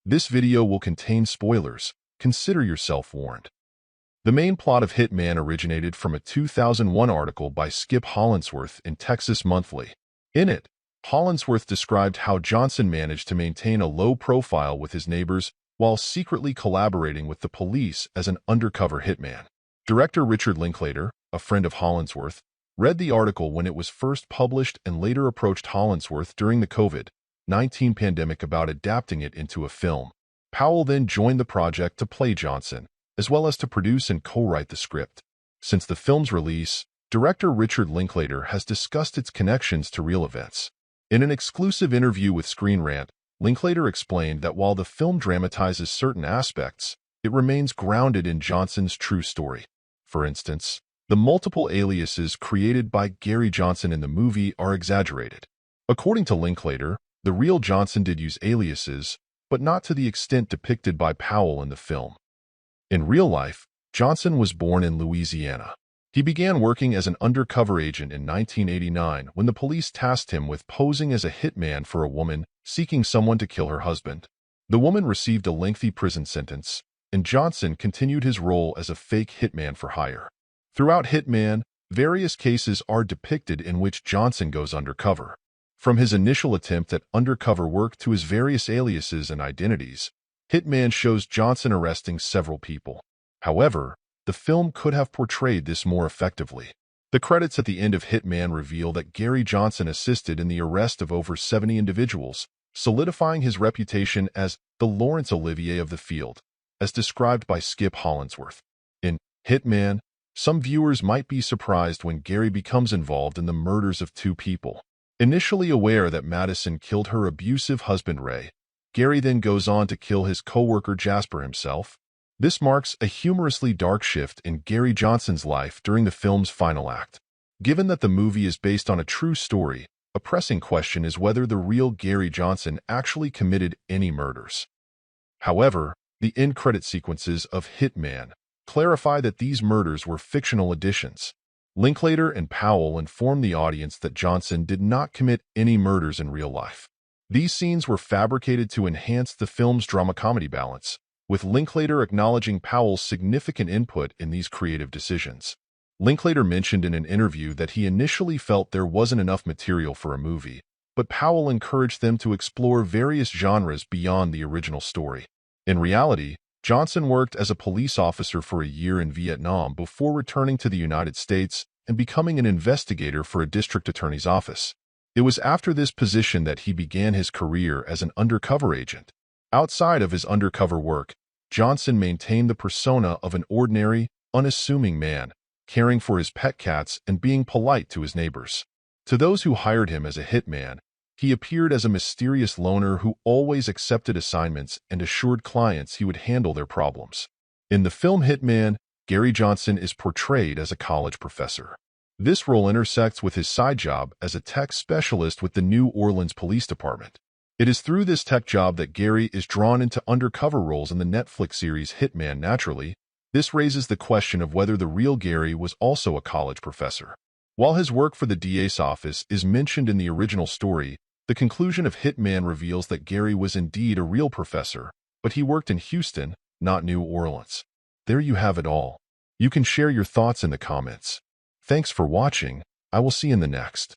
This video will contain spoilers. Consider yourself warned. The main plot of Hitman originated from a 2001 article by Skip Hollandsworth in Texas Monthly. In it, Hollandsworth described how Johnson managed to maintain a low profile with his neighbors while secretly collaborating with the police as an undercover hitman. Director Richard Linklater, a friend of Hollandsworth, read the article when it was first published and later approached Hollandsworth during the COVID-19 pandemic about adapting it into a film. Powell then joined the project to play Johnson, as well as to produce and co-write the script. Since the film's release, director Richard Linklater has discussed its connections to real events. In an exclusive interview with Screen Rant, Linklater explained that while the film dramatizes certain aspects, it remains grounded in Johnson's true story. For instance, the multiple aliases created by Gary Johnson in the movie are exaggerated. According to Linklater, the real Johnson did use aliases, but not to the extent depicted by Powell in the film. In real life, Johnson was born in Louisiana. He began working as an undercover agent in 1989 when the police tasked him with posing as a hitman for a woman seeking someone to kill her husband. The woman received a lengthy prison sentence, and Johnson continued his role as a fake hitman for hire. Throughout Hitman, various cases are depicted in which Johnson goes undercover. From his initial attempt at undercover work to his various aliases and identities, Hitman shows Johnson arresting several people. However, the film could have portrayed this more effectively. The credits at the end of Hitman reveal that Gary Johnson assisted in the arrest of over 70 individuals, solidifying his reputation as the Laurence Olivier of the field, as described by Skip Hollandsworth. In Hitman, some viewers might be surprised when Gary becomes involved in the murders of two people. Initially aware that Madison killed her abusive husband Ray, Gary then goes on to kill his co-worker Jasper himself. This marks a humorously dark shift in Gary Johnson's life during the film's final act. Given that the movie is based on a true story, a pressing question is whether the real Gary Johnson actually committed any murders. However, the end credit sequences of Hitman clarify that these murders were fictional additions. Linklater and Powell informed the audience that Johnson did not commit any murders in real life. These scenes were fabricated to enhance the film's drama-comedy balance, with Linklater acknowledging Powell's significant input in these creative decisions. Linklater mentioned in an interview that he initially felt there wasn't enough material for a movie, but Powell encouraged them to explore various genres beyond the original story. In reality, Johnson worked as a police officer for a year in Vietnam before returning to the United States and becoming an investigator for a district attorney's office. It was after this position that he began his career as an undercover agent. Outside of his undercover work, Johnson maintained the persona of an ordinary, unassuming man, caring for his pet cats and being polite to his neighbors. To those who hired him as a hitman, he appeared as a mysterious loner who always accepted assignments and assured clients he would handle their problems. In the film Hitman, Gary Johnson is portrayed as a college professor. This role intersects with his side job as a tech specialist with the New Orleans Police Department. It is through this tech job that Gary is drawn into undercover roles in the Netflix series Hitman. Naturally, this raises the question of whether the real Gary was also a college professor. While his work for the DA's office is mentioned in the original story, the conclusion of Hitman reveals that Gary was indeed a real professor, but he worked in Houston, not New Orleans. There you have it all. You can share your thoughts in the comments. Thanks for watching. I will see you in the next.